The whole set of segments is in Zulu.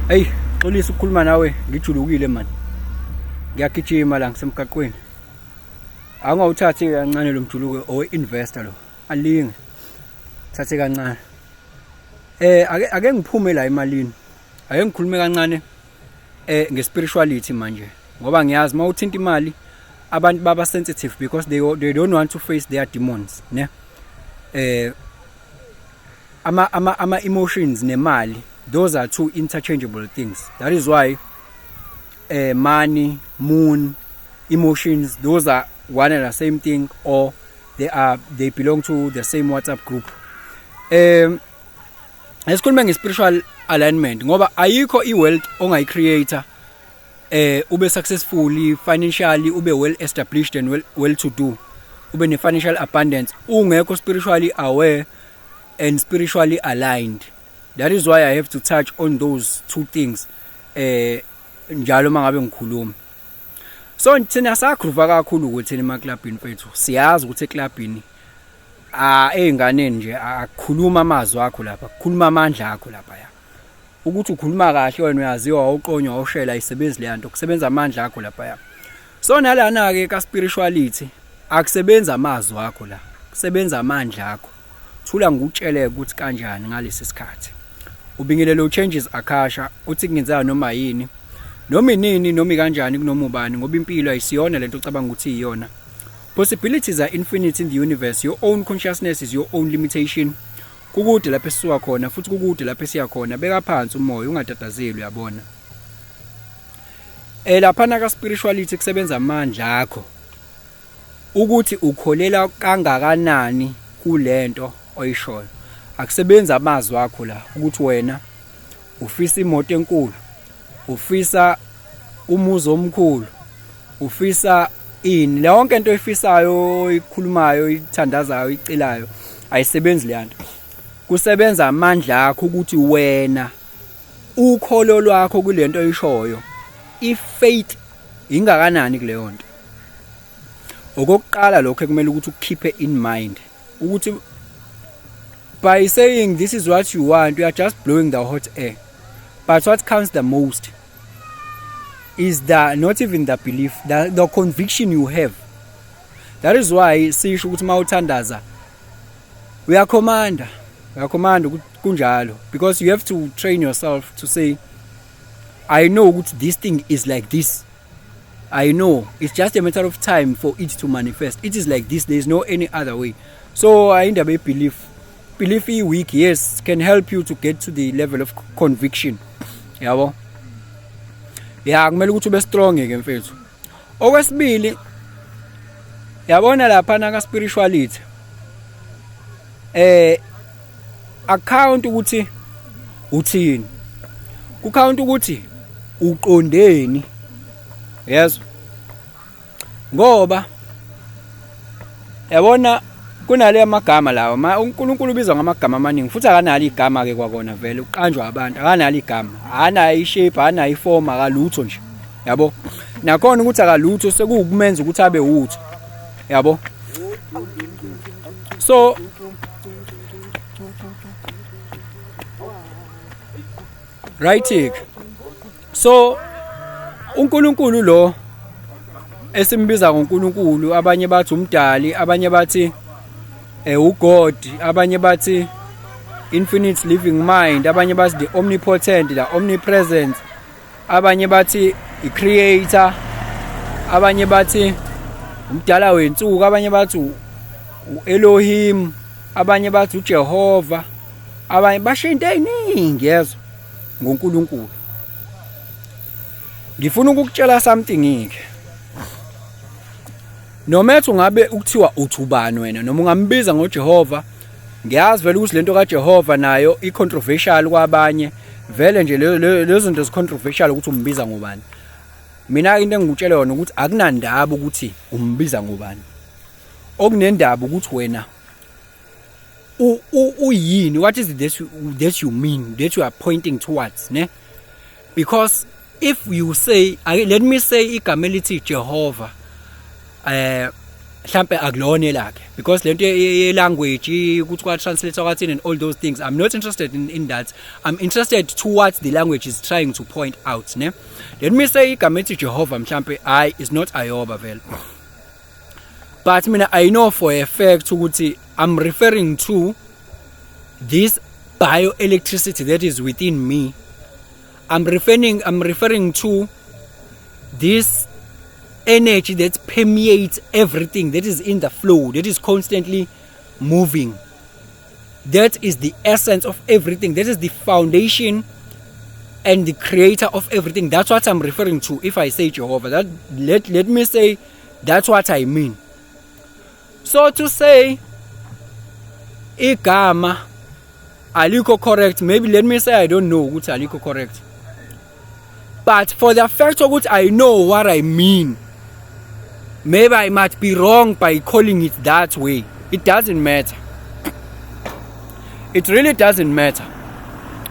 Hey, xolisa ukukhuluma nawe, ngijulukile man. Ngiyagijima la ngisemgaqweni. Angawuthathi kancane lo mjuluko owe investor lo. Alinge. Thathe kancane. Ake ngiphume la emalini. Ake ngikhulume kancane ngespirituality manje. Ngoba ngiyazi mawuthinta imali abantu baba sensitive because they don't want to face their demons, ne? Ama emotions nemali, those are two interchangeable things. That is why money, moon, emotions, those are one and the same thing, or they belong to the same WhatsApp group. Esikhuluma nge-spiritual alignment ngoba ayikho i-wealth ongayicreator ube successfully financially, ube well established and well to do, ube ne financial abundance ungekho spiritually aware and spiritually aligned. That is why I have to touch on those two things njalo mangabe ngikhuluma. So thina sakhruva kakhulu ukuthi emaklabhini fethu siyazi ukuthi eklabhini einganeni nje akukhuluma amazwi akho lapha, kukhuluma amandla akho lapha ya. Ukuthi ukhuluma kahle wena uyaziwa awuqonywa awushela isebenzi le yanto, kusebenza amandla akho lapha ya. So nalana ke ka spirituality akusebenza amazwi akho la, kusebenza amandla akho. Thula ngikutsheleke ukuthi kanjani ngalesi sikhathi. Ubingelelo changes akasha uthi kungenzeka noma yini, noma inini noma kanjani kunoma ubani ngoba impilo ayisiyona lento ocabanga ukuthi iyona. Possibilities are infinite in the universe. Your own consciousness is your own limitation. Kukude lapho esisuka khona futhi kukude lapho esiya khona. Beka phansi umoya ungatatazeli, uyabona. Lapha na ka spirituality kusebenza amandla akho ukuthi ukholela kangakanani kulento oyishoyo. Akusebenza amazwi akho la ukuthi wena ufisa imoto enkulu, ufisa umuzi omkhulu, ufisa ini le yonke into oyifisayo, ikhulumayo, ithandazayo, icelayo ayisebenzi le yanto. Kusebenza amandla akho ukuthi wena ukholo lwakho kulento oyishoyo ifaith ingakanani kule yonto. Okokuqala lokho ekumele ukuthi ukukhiphe in mind ukuthi by saying this is what you want, you are just blowing the hot air. But what counts the most is not even the belief, the conviction you have. That is why sisho ukuthi mawuthandaza uyakhomanda kunjalo, because you have to train yourself to say I know ukuthi this thing is like this. I know it's just a matter of time for it to manifest. It is like this, there is no any other way. So I end up a belief weak, yes, can help you to get to the level of conviction. Yabo? Ya kumele ukuthi ube strong ke mfethu. Okwesibili, yabona lapha na ka spirituality. Account ukuthi uthini. Ku-count ukuthi uqondeni. Yes. Ngoba yabona kunale amagama lawo uNkulunkulu ubiza ngamagama amaningi futhi akanalo igama ke kwakona vele uqanjwa abantu, akanalo igama, hana ishape, hana iform, akalutho nje. Yabo? Nakhona ukuthi akalutho sekukumenza ukuthi abe utho. Yabo? So right. So uNkulunkulu lo esimbiza ngoNkulunkulu, abanye bathi umdali, abanye bathi uGod, abanye bathi infinite living mind, abanye bathi the omnipotent, the omnipresent, abanye bathi i-creator, abanye bathi umdala wensuku, abanye bathi uElohim, abanye bathi uJehova, abanye basho into eziningi yezo ngoNkulunkulu. Ngifuna ukukutshela something ngike. Noma ethi ungabe ukuthiwa uthubani wena noma ungambiza ngoJehova, ngiyazi vele ukuthi lento kaJehova nayo i-controversial kwabanye, vele nje lezo zinto ezi-controversial ukuthi umbiza ngobani. Mina into engikutshela yona ukuthi akunandaba ukuthi umbiza ngobani. Okunendaba ukuthi wena uyini, what is it that you mean, that you are pointing towards, ne? Because if you say, let me say igama elithi Jehova, mhlambe akulona lakhe, because lento language ukuthi kwa translate kwathini and all those things, I'm not interested in that. I'm interested to what the language is trying to point out, ne? Let me say igama ethi Jehovah mhlambe is not Ayoba vele, but mina I know for a fact ukuthi I'm referring to this bioelectricity that is within me. I'm referring to this energy that permeates everything, that is in the flow, that is constantly moving. That is the essence of everything. That is the foundation and the creator of everything. That's what I'm referring to if I say Jehovah. That let me say that's what I mean. So to say igama aliko correct, maybe let me say I don't know ukuthi aliko correct. But for the fact of which I know what I mean, maybe I might be wrong by calling it that way. It doesn't matter. It really doesn't matter.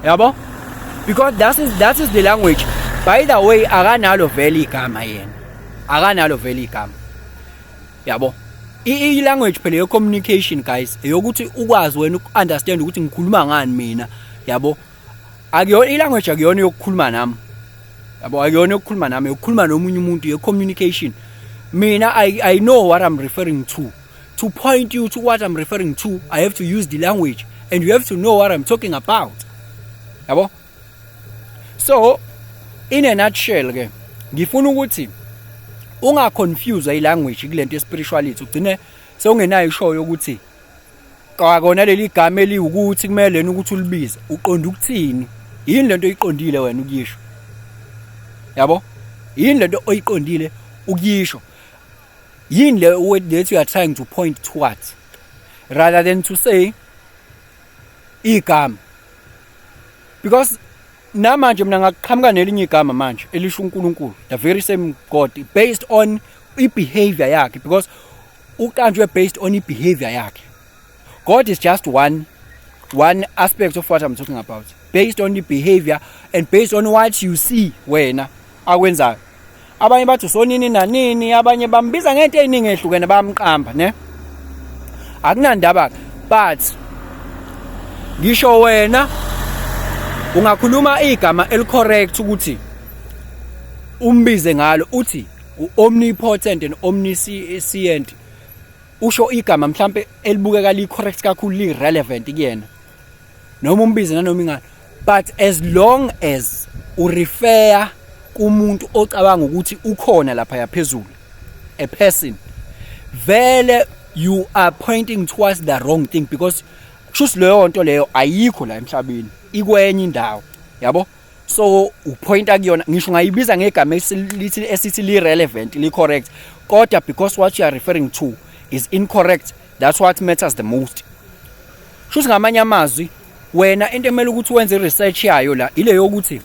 Yabo? Because that is the language. By the way, akanalo vele igama yena. Akanalo vele igama. Yabo? I-language phela yo communication guys, eyokuthi ukwazi wena ukunderstand ukuthi ngikhuluma ngani mina. Yabo? Akuyona i-language, akuyona yokukhuluma nami. Yabo, akuyona yokukhuluma nami, yokukhuluma nomunye umuntu, yo communication. Mina, I know what I'm referring to. To point you to what I'm referring to, I have to use the language. And you have to know what I'm talking about. Yabo? So, in a nutshell, ngifuna ukuthi ungaconfuse i-language kulento spirituality. Ugcine sewungenayo ishoyo yokuthi kona leli igama eliwukuthi kumele ukuthi ulibize. Uqonda ukuthini? Yini lento oyiqondile wena ukuyisho? Yabo? Yini lento oyiqondile ukuyisho? Yini le that you are trying to point towards, rather than to say igama. Because namanje mina ngaqhamuka nelinye igama manje elisho uNkulunkulu, the very same God, based on behavior yakhe, because uqanjwe based on behavior yakhe. God is just one aspect of what I'm talking about, based on the behavior and based on what you see wena akwenzayo. Abanye bathi sonini nanini, abanye bambiza ngento eziningi ehlukene bayamqamba, ne? Akunandaba, but ngisho wena ungakhuluma igama elicorrect ukuthi umbize ngalo, uthi omnipotent and omniscient, usho igama mhlambe elibukeka li correct kakhulu, li relevant kuyena, noma umbize nanoma ingani. But as long as urefer kumuntu ocabanga ukuthi ukhona lapha yaphezulu, a person, vele you are pointing towards the wrong thing, because kusho leyo nto leyo ayikho la emhlabeni, ikwenye indawo. Yabo? So upointa kuyona, ngisho ngayibiza ngegama esithi li relevant, li correct, kodwa because what you are referring to is incorrect, that's what matters the most. Kusho ngamanye amazwi, wena into emele ukuthi wenze research yayo la ile yokuthi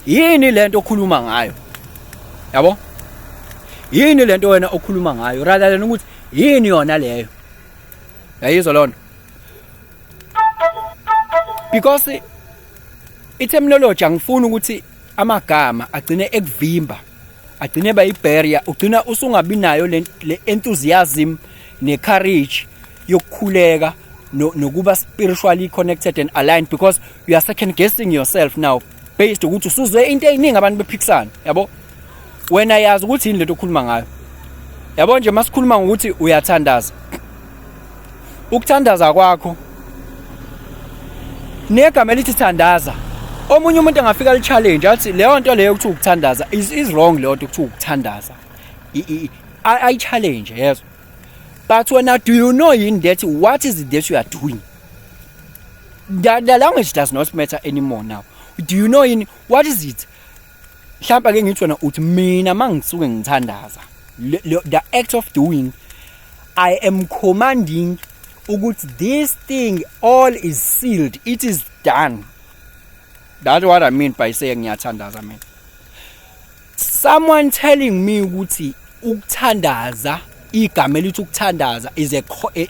yini lento okhuluma ngayo. Yabo? Yini lento wena okhuluma ngayo, rather than ukuthi yini yona leyo. Yayizwa lona? Because i-terminology angifuni ukuthi amagama agcine ekuvimba, agcine ba i-barrier, ugcina usungabi nayo le enthusiasm ne courage yokukhuleka nokuba spiritually connected and aligned, because you are second guessing yourself now based ukuthi usuzwe into eziningi abantu bephikisana. Yabo? Wena yazi ukuthi yini lento okhuluma ngayo. Yabo, nje masikhuluma ngokuthi uyathandaza, ukuthandaza kwakho negama elithi thandaza, omunye umuntu angafika li challenge athi leyo nto leyo ukuthi ukuthandaza is wrong, leyo nto ukuthi ukuthandaza I challenge, yes. But when do you know in that what is it that you are doing? The language does not matter anymore now. Do you know in what is it? Mhlawumbe ke ngithi wena uthi mina mangisuke ngithandaza, the act of doing, I am commanding ukuthi this thing all is sealed, it is done. That's what I mean by saying ngiyathandaza mina. Someone telling me ukuthi ukuthandaza, igama elithi ukuthandaza is a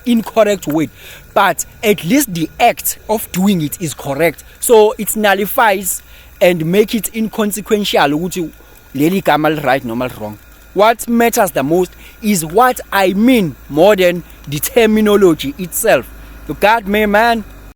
incorrect word, but at least the act of doing it is correct, so it nullifies and make it inconsequential ukuthi leli gama li right noma li wrong. What matters the most is what I mean more than the terminology itself. You got me, man?